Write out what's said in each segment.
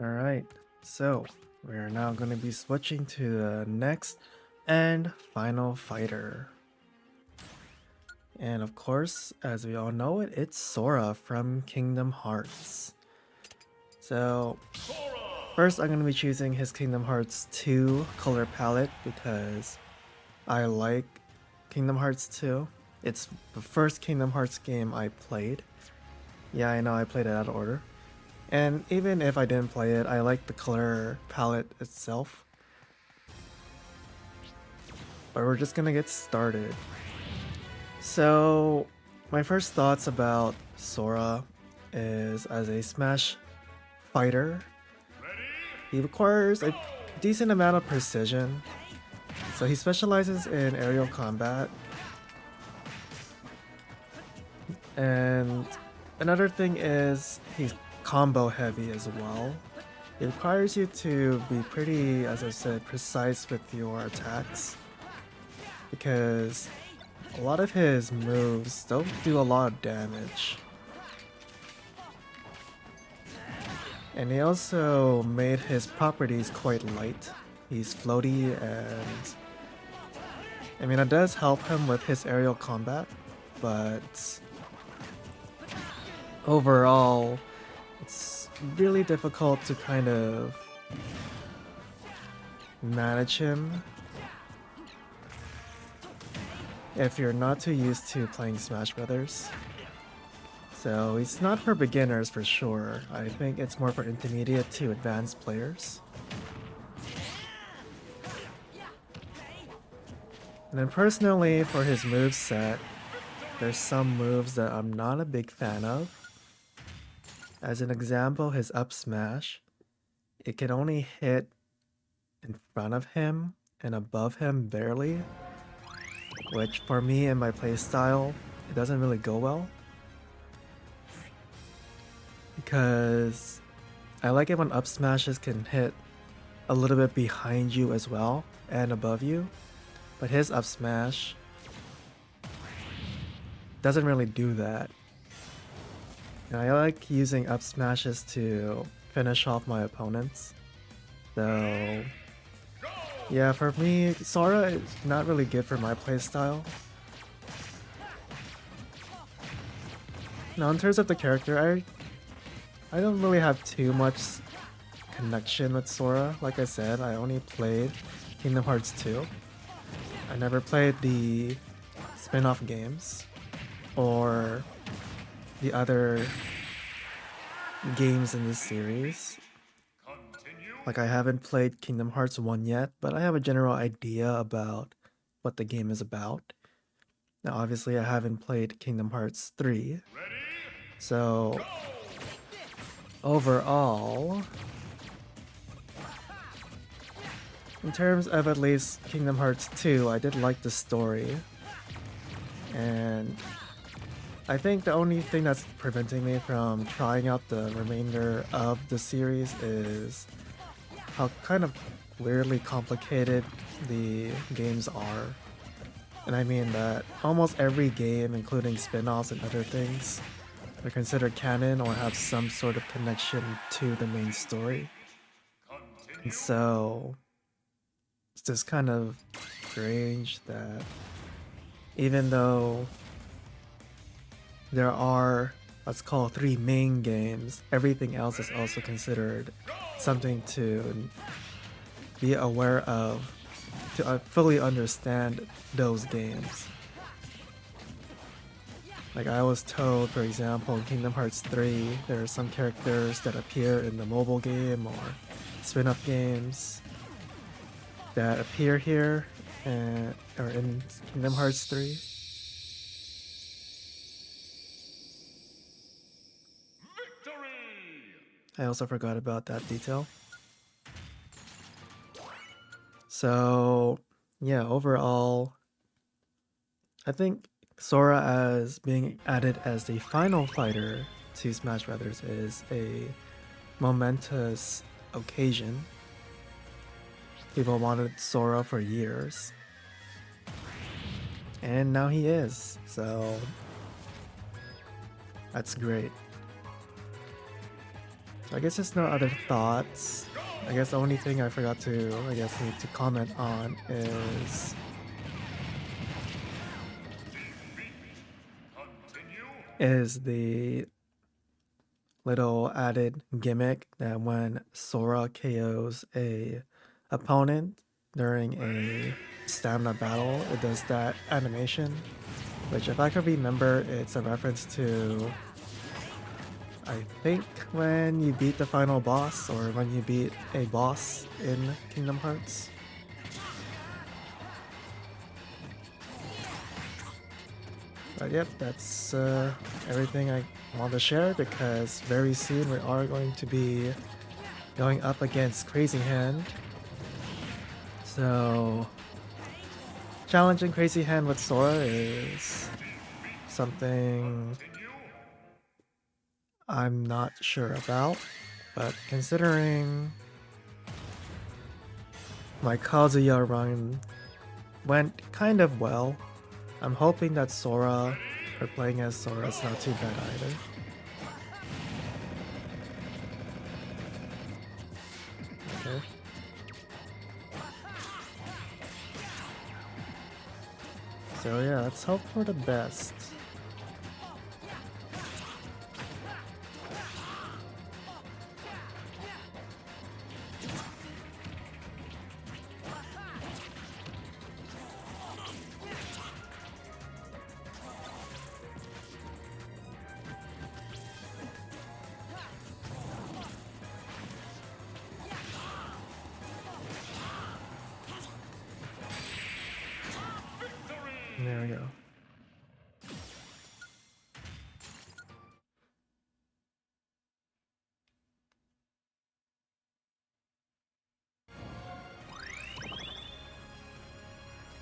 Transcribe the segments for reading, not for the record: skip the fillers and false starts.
Alright, so we're now going to be switching to the next and final fighter. And of course, as we all know it, it's Sora from Kingdom Hearts. So, first I'm going to be choosing his Kingdom Hearts 2 color palette because I like Kingdom Hearts 2. It's the first Kingdom Hearts game I played. Yeah, I know I played it out of order. And even if I didn't play it, I like the color palette itself. But we're just gonna get started. So, my first thoughts about Sora is as a Smash fighter, he requires a decent amount of precision. So he specializes in aerial combat. And another thing is he's combo heavy as well. It requires you to be pretty, as I said, precise with your attacks. Because a lot of his moves don't do a lot of damage. And he also made his properties quite light. He's floaty and... I mean, it does help him with his aerial combat, but... overall, it's really difficult to kind of manage him if you're not too used to playing Smash Brothers. So it's not for beginners for sure. I think it's more for intermediate to advanced players. And then personally, for his moveset, there's some moves that I'm not a big fan of. As an example, his up smash, it can only hit in front of him and above him barely, which for me and my playstyle, it doesn't really go well. Because I like it when up smashes can hit a little bit behind you as well and above you, but his up smash doesn't really do that. And I like using up smashes to finish off my opponents. So yeah, for me, Sora is not really good for my playstyle. Now in terms of the character, I don't really have too much connection with Sora. Like I said, I only played Kingdom Hearts 2. I never played the spin-off games or the other games in this series. Like I haven't played Kingdom Hearts 1 yet, but I have a general idea about what the game is about. Now obviously I haven't played Kingdom Hearts 3. So overall, in terms of at least Kingdom Hearts 2, I did like the story. And I think the only thing that's preventing me from trying out the remainder of the series is how kind of weirdly complicated the games are. And I mean that almost every game, including spin-offs and other things, are considered canon or have some sort of connection to the main story. And so it's just kind of strange that even though there are, let's call 3 main games, everything else is also considered something to be aware of, to fully understand those games. Like I was told, for example, in Kingdom Hearts 3, there are some characters that appear in the mobile game or spin-off games that appear here or in Kingdom Hearts 3. I also forgot about that detail. So yeah, overall, I think Sora as being added as the final fighter to Smash Brothers is a momentous occasion. People wanted Sora for years. And now he is, so that's great. I guess there's no other thoughts. I guess the only thing I forgot to, need to comment on is the little added gimmick that when Sora KOs a opponent during a stamina battle, it does that animation, which if I could remember, it's a reference to, I think, when you beat the final boss or when you beat a boss in Kingdom Hearts. But yep, that's everything I want to share, because very soon we are going to be going up against Crazy Hand. So challenging Crazy Hand with Sora is something I'm not sure about, but considering my Kazuya run went kind of well, I'm hoping that Sora, or playing as Sora, is not too bad either. Okay. So yeah, let's hope for the best. There we go.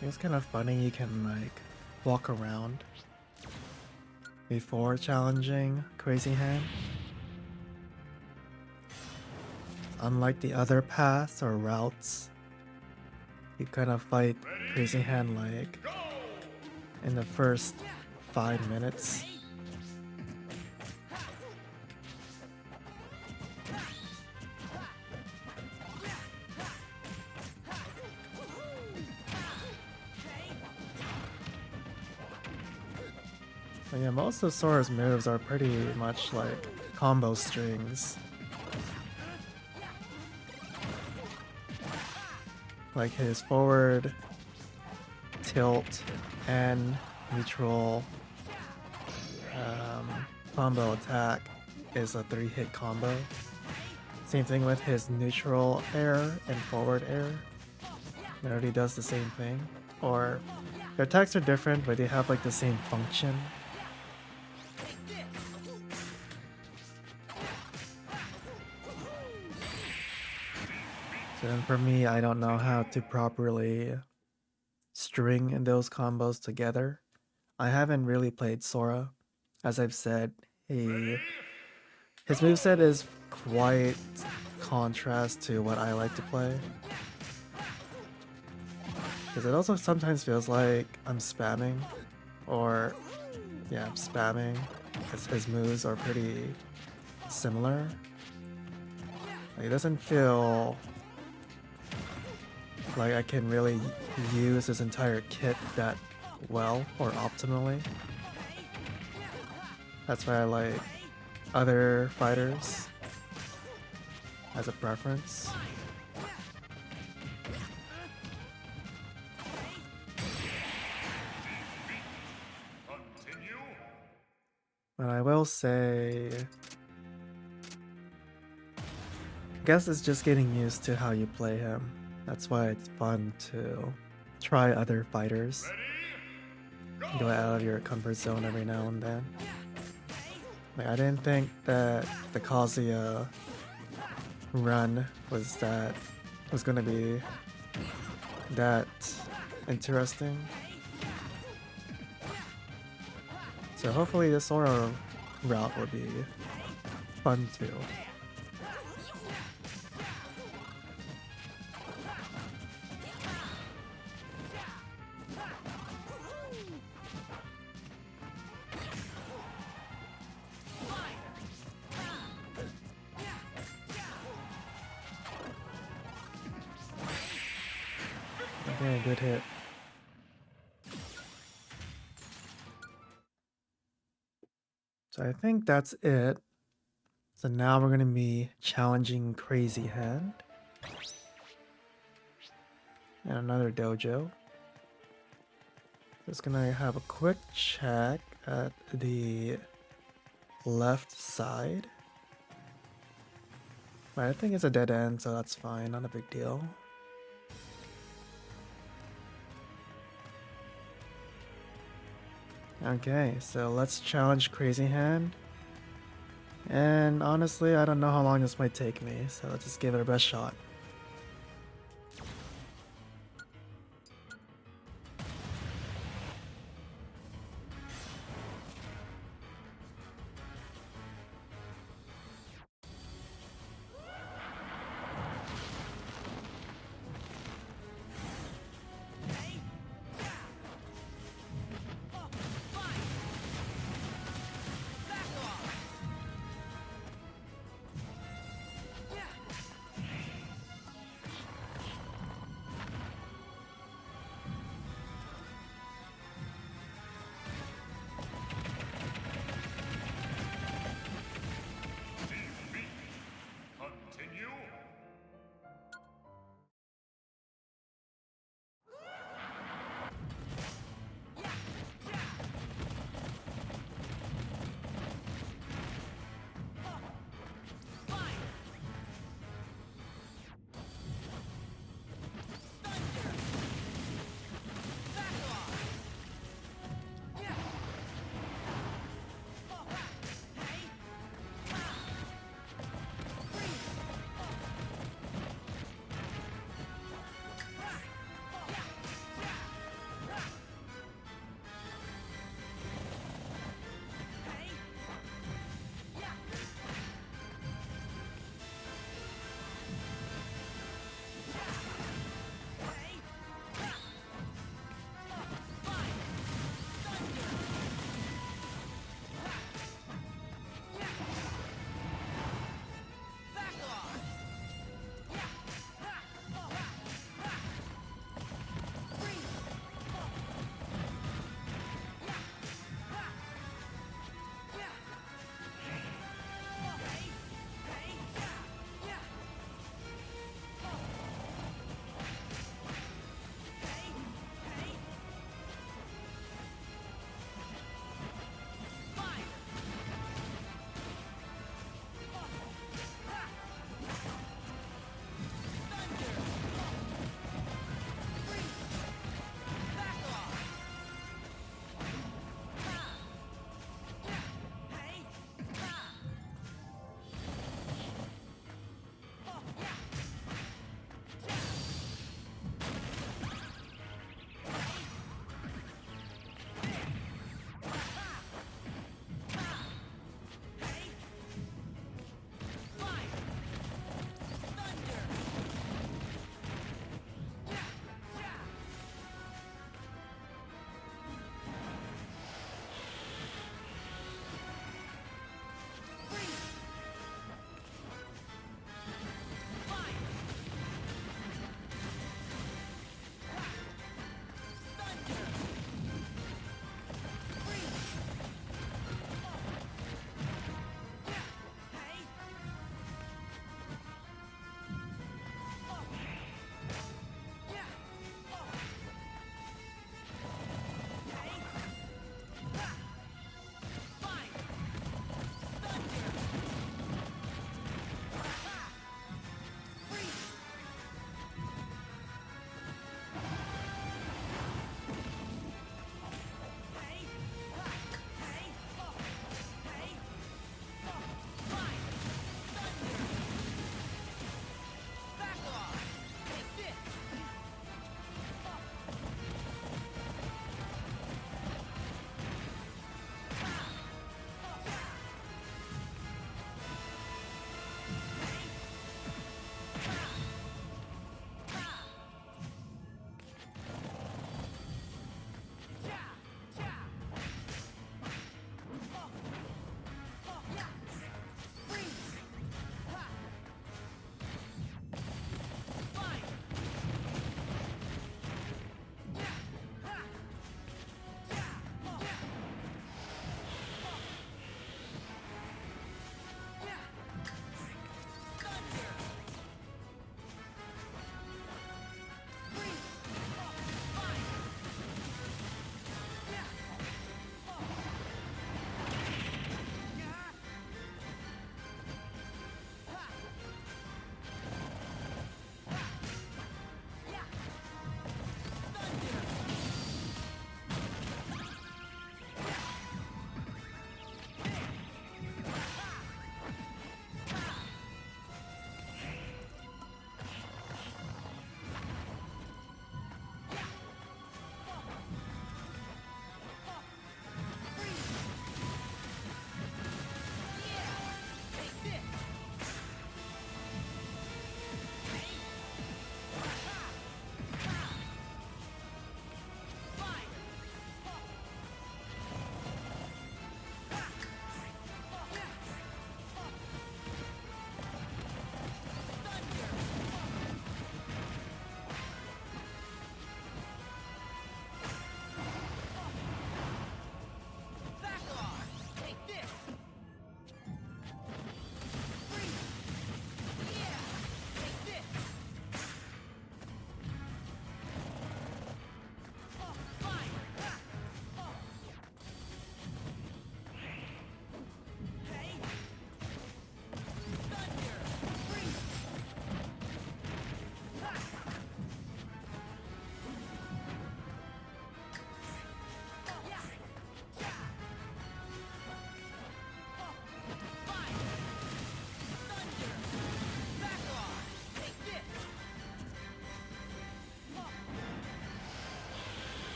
It's kind of funny you can like walk around before challenging Crazy Hand. Unlike the other paths or routes, you kind of fight Crazy Hand like in the first 5 minutes. But yeah, most of Sora's moves are pretty much like combo strings. Like his forward, tilt, and neutral combo attack is a 3-hit combo. Same thing with his neutral air and forward air. It already does the same thing. Or their attacks are different, but they have like the same function. So then for me, I don't know how to properly string those combos together. I haven't really played Sora. As I've said, his moveset is quite contrast to what I like to play. Because it also sometimes feels like I'm spamming. Or, yeah, I'm spamming. Because his moves are pretty similar. Like, it doesn't feel like I can really use his entire kit that well or optimally. That's why I like other fighters as a preference. But I will say, I guess it's just getting used to how you play him. That's why it's fun to try other fighters. Go out of your comfort zone every now and then. Like, I didn't think that the Kazuya run was gonna be that interesting. So hopefully the Sora route will be fun too. Okay, good hit. So I think that's it. So now we're gonna be challenging Crazy Hand. And another dojo. Just gonna have a quick check at the left side. But I think it's a dead end, so that's fine, not a big deal. Okay, so let's challenge Crazy Hand. And honestly, I don't know how long this might take me, so let's just give it our best shot.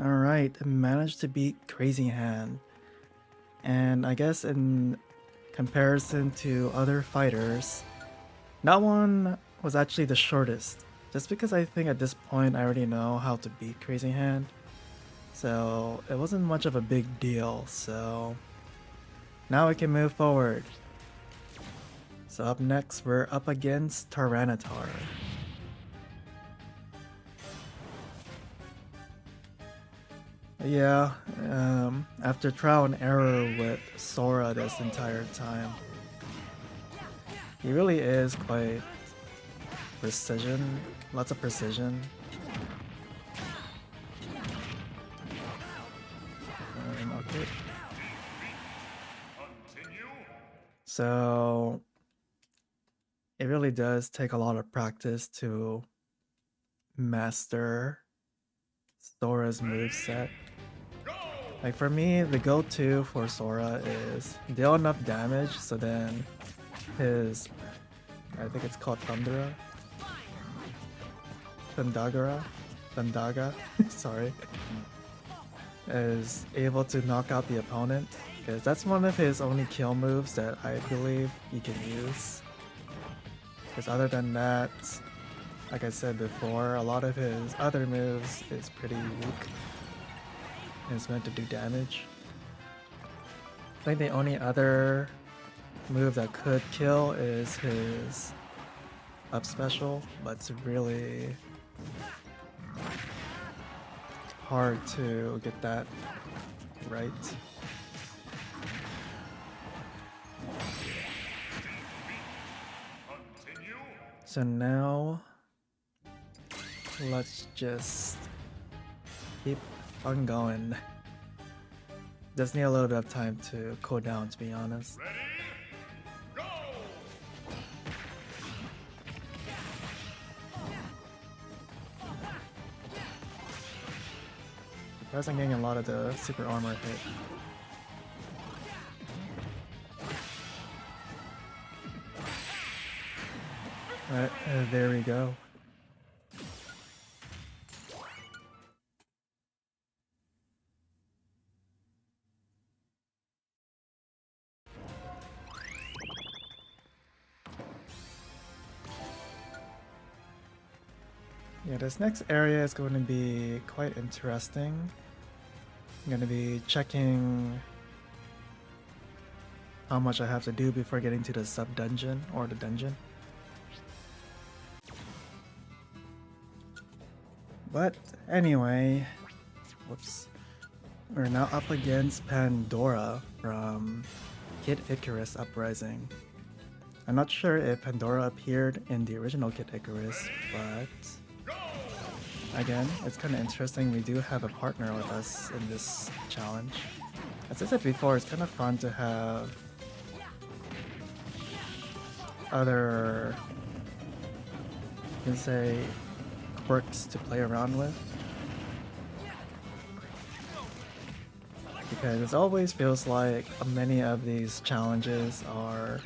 Alright, managed to beat Crazy Hand. And I guess in comparison to other fighters, that one was actually the shortest. Just because I think at this point I already know how to beat Crazy Hand. So it wasn't much of a big deal, so now we can move forward. So up next we're up against Tyranitar. Yeah, after trial and error with Sora this entire time, he really is quite precision, lots of precision. Okay. So it really does take a lot of practice to master Sora's moveset. Like for me, the go-to for Sora is deal enough damage so then his, I think it's called Thundaga, sorry, is able to knock out the opponent, because that's one of his only kill moves that I believe he can use. Because other than that, like I said before, a lot of his other moves is pretty weak. It's meant to do damage. I think the only other move that could kill is his up special, but it's really hard to get that right. So now let's just keep on going. Just need a little bit of time to cool down, to be honest. Ready? Go! Surprised I'm getting a lot of the super armor hit. Alright, there we go. Yeah, this next area is going to be quite interesting. I'm going to be checking how much I have to do before getting to the sub-dungeon or the dungeon. But anyway, whoops. We're now up against Pandora from Kid Icarus Uprising. I'm not sure if Pandora appeared in the original Kid Icarus, but again, it's kind of interesting. We do have a partner with us in this challenge. As I said before, it's kind of fun to have other, you can say, quirks to play around with. Because it always feels like many of these challenges are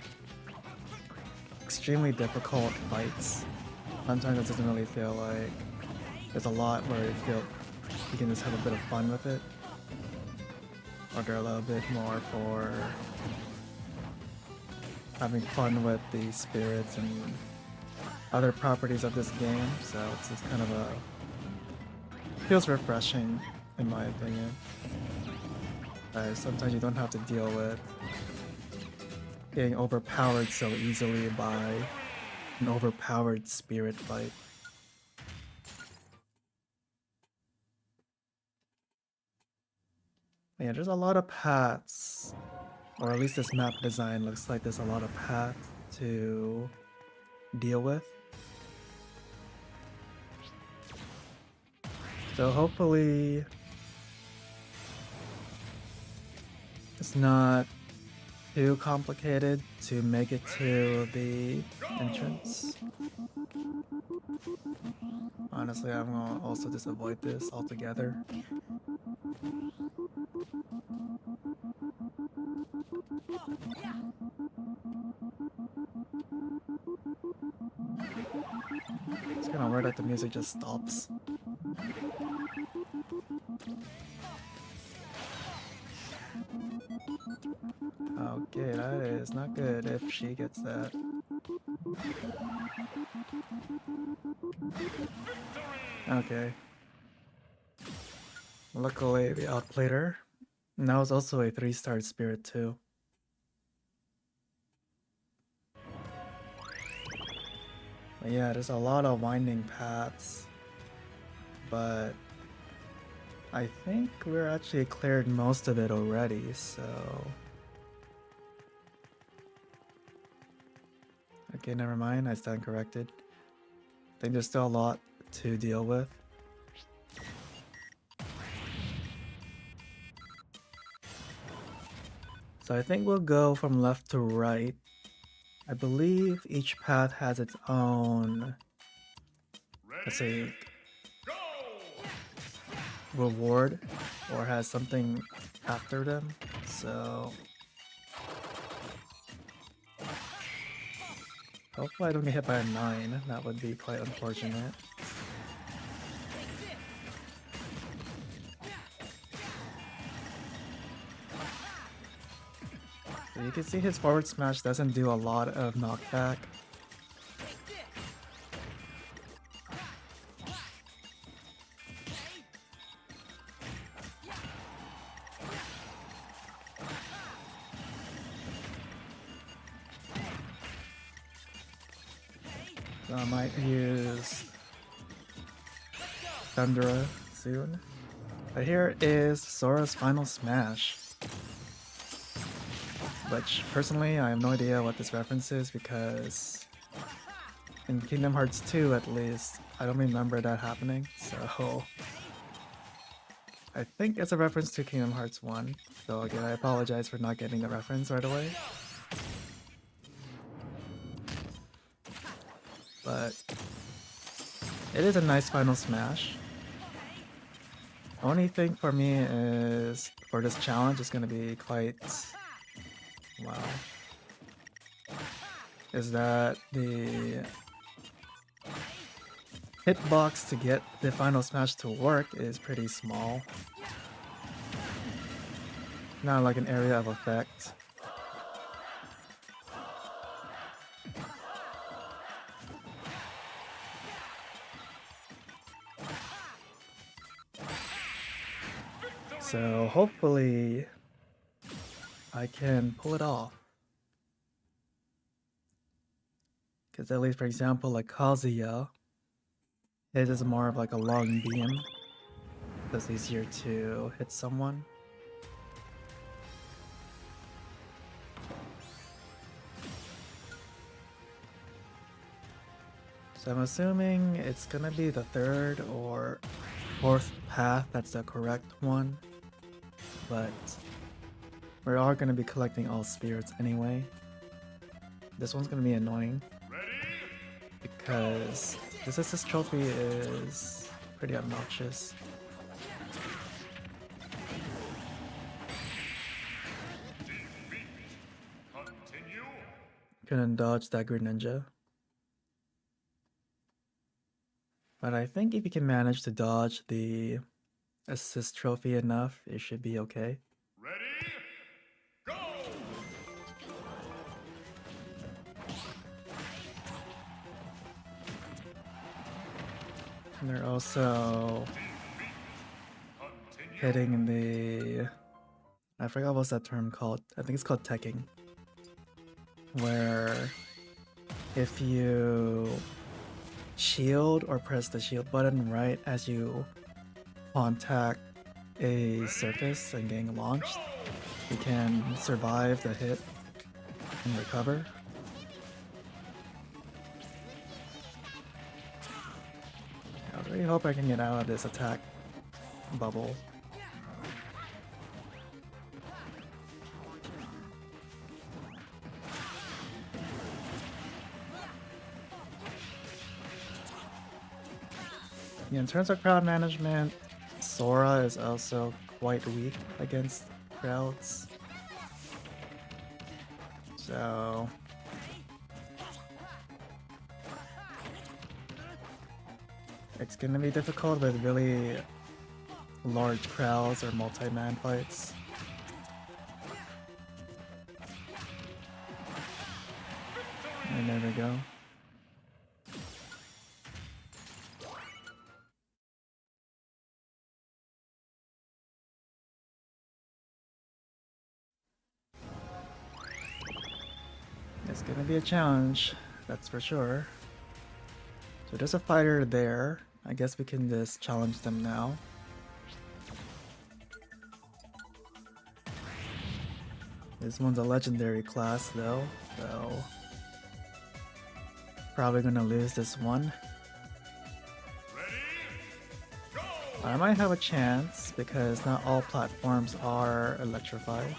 extremely difficult fights. Sometimes it doesn't really feel like there's a lot where you feel you can just have a bit of fun with it. Or they're a little bit more for having fun with the spirits and other properties of this game, so it's just kind of feels refreshing in my opinion. Sometimes you don't have to deal with getting overpowered so easily by an overpowered spirit fight. Yeah, there's a lot of paths, or at least this map design looks like there's a lot of paths to deal with. So hopefully it's not too complicated to make it to the entrance. Honestly, I'm gonna also just avoid this altogether. It's kind of weird that the music just stops. Okay, that is not good if she gets that. Okay. Luckily, we outplayed her. And that was also a 3-star spirit too. But yeah, there's a lot of winding paths. But I think we're actually cleared most of it already, so... Okay, never mind, I stand corrected. I think there's still a lot to deal with. So I think we'll go from left to right. I believe each path has its own, let's say, reward, or has something after them, so... Hopefully I don't get hit by a 9, that would be quite unfortunate. So you can see his forward smash doesn't do a lot of knockback. So I might use Thundera soon. But here is Sora's final smash. Which, personally, I have no idea what this reference is because in Kingdom Hearts 2 at least, I don't remember that happening, so... I think it's a reference to Kingdom Hearts 1, so again I apologize for not getting the reference right away. But it is a nice final smash. Only thing for me is, for this challenge, is gonna be quite... wow. Is that the hitbox to get the final smash to work is pretty small. Not like an area of effect. So hopefully I can pull it off. Because at least, for example, like Kazuya, it is more of like a long beam. It's easier to hit someone. So I'm assuming it's gonna be the 3rd or 4th path that's the correct one. But we are gonna be collecting all spirits anyway. This one's gonna be annoying. Because this SS trophy is pretty obnoxious. Couldn't dodge that Greninja. But I think if you can manage to dodge the assist trophy enough, it should be okay. Ready? Go! And they're also hitting the... I forgot what's that term called. I think it's called teching. Where if you shield or press the shield button right as you contact a surface and getting launched, you can survive the hit and recover. I really hope I can get out of this attack bubble. Yeah, in terms of crowd management, Sora is also quite weak against crowds. So... it's gonna be difficult with really large crowds or multi-man fights. And there we go. It's gonna be a challenge, that's for sure. So there's a fighter there. I guess we can just challenge them now. This one's a legendary class though, so probably gonna lose this one. I might have a chance because not all platforms are electrified.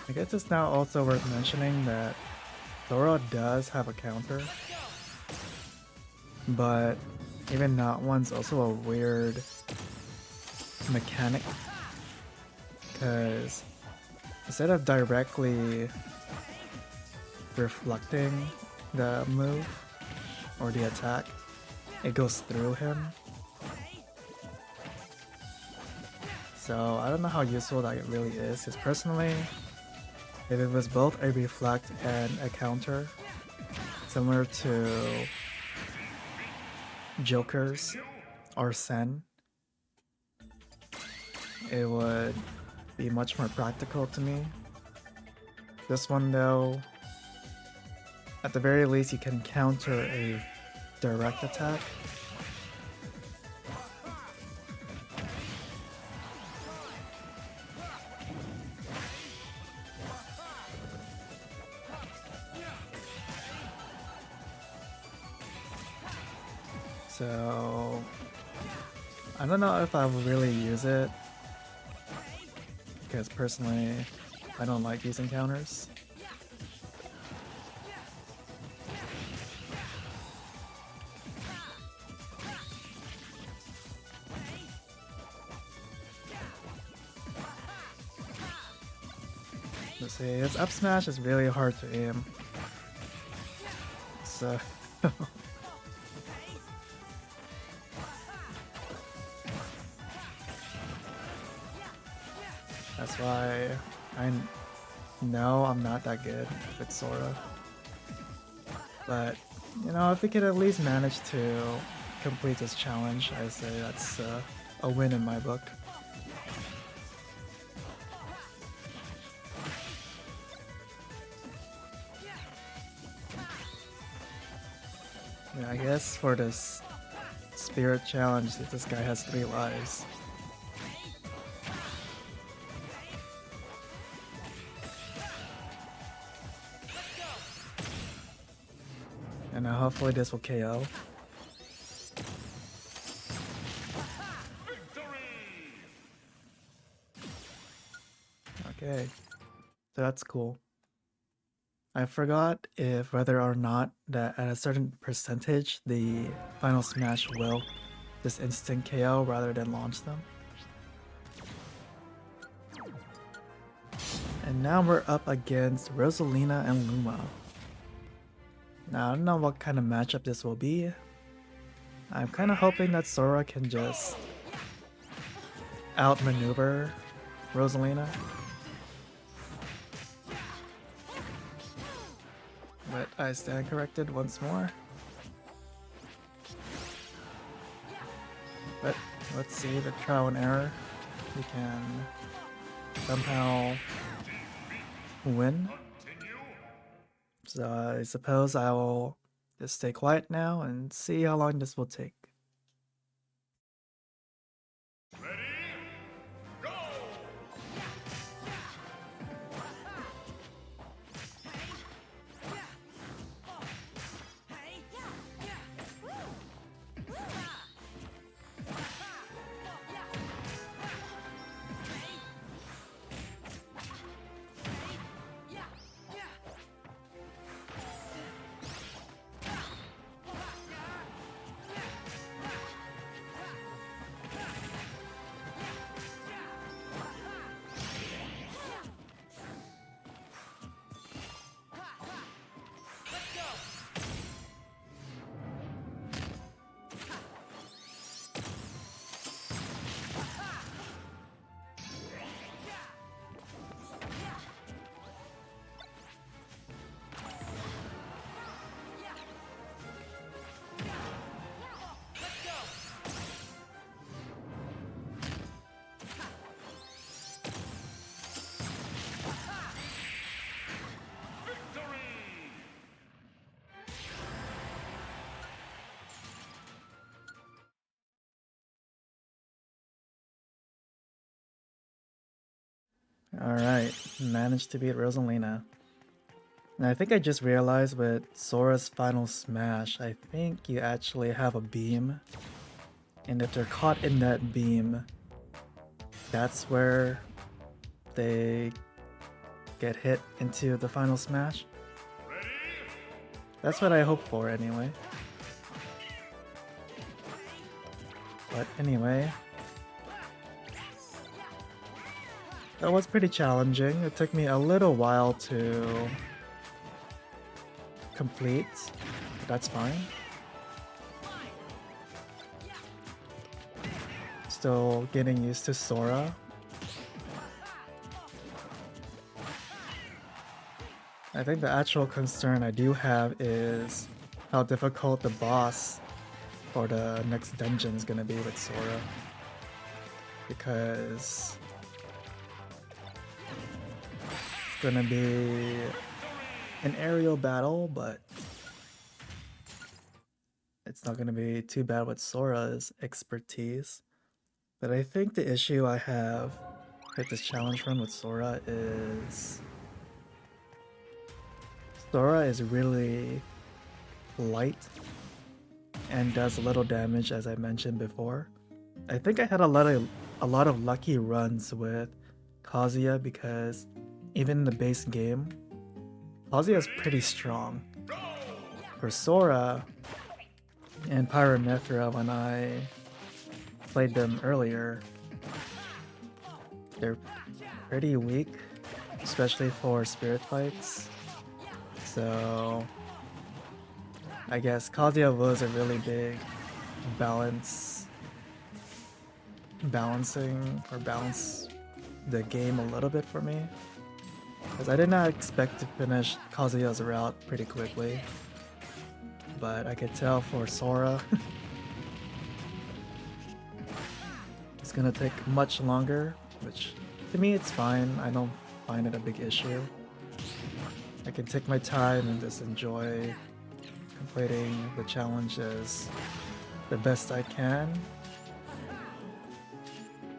I guess it's now also worth mentioning that Sora does have a counter, but even that one's also a weird mechanic because instead of directly reflecting the move or the attack, it goes through him. So I don't know how useful that really is, because personally, if it was both a reflect and a counter, similar to Joker's or Sen, it would be much more practical to me. This one though, at the very least you can counter a direct attack. So I don't know if I would really use it, because personally I don't like using counters. Let's see, this up smash is really hard to aim. So that's why I know I'm not that good with Sora. But, you know, if we could at least manage to complete this challenge, I say that's a win in my book. Yeah, I guess for this spirit challenge, this guy has 3 lives. And hopefully this will KO. Okay, so that's cool. I forgot if whether or not that at a certain percentage the final smash will just instant KO rather than launch them. And now we're up against Rosalina and Luma. Now I don't know what kind of matchup this will be. I'm kind of hoping that Sora can just outmaneuver Rosalina. But I stand corrected once more. But let's see, the trial and error. We can somehow win. So I suppose I will just stay quiet now and see how long this will take. Alright, managed to beat Rosalina. And I think I just realized with Sora's final smash, I think you actually have a beam. And if they're caught in that beam, that's where they get hit into the final smash. That's what I hope for anyway. But anyway, that was pretty challenging. It took me a little while to complete, but that's fine. Still getting used to Sora. I think the actual concern I do have is how difficult the boss for the next dungeon is gonna be with Sora. Because it's gonna be an aerial battle, but it's not gonna be too bad with Sora's expertise. But I think the issue I have with this challenge run with Sora is Sora is really light and does little damage, as I mentioned before. I think I had a lot of lucky runs with Kazuya because even in the base game, Kazuya is pretty strong. For Sora and Pyramithra, when I played them earlier, they're pretty weak, especially for spirit fights. So I guess Kazuya was a really big balance the game a little bit for me, because I did not expect to finish Kazuya's route pretty quickly, but I could tell for Sora it's gonna take much longer, which to me it's fine. I don't find it a big issue. I can take my time and just enjoy completing the challenges the best I can.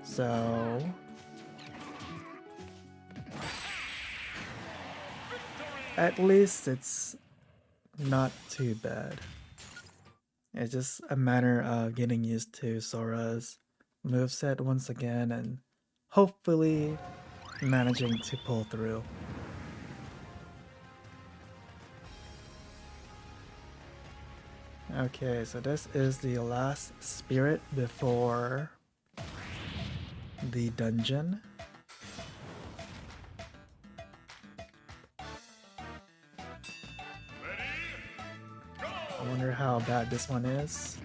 So at least it's not too bad. It's just a matter of getting used to Sora's moveset once again and hopefully managing to pull through. Okay, so this is the last spirit before the dungeon. I wonder how bad this one is.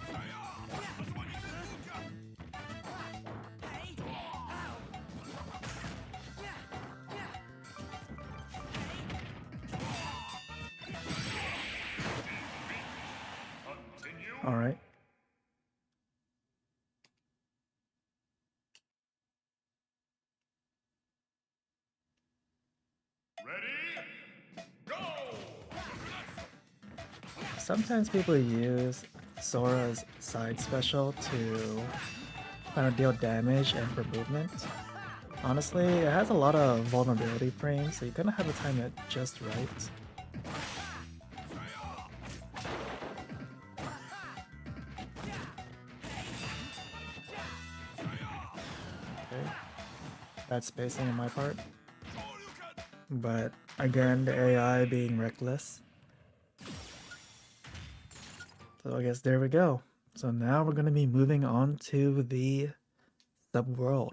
All right. Ready? Go! Sometimes people use Sora's side special to kind of deal damage and for movement. Honestly, it has a lot of vulnerability frames, so you kind of have to time it just right. Okay. Bad spacing on my part. But again, the AI being reckless. So I guess there we go. So now we're going to be moving on to the subworld.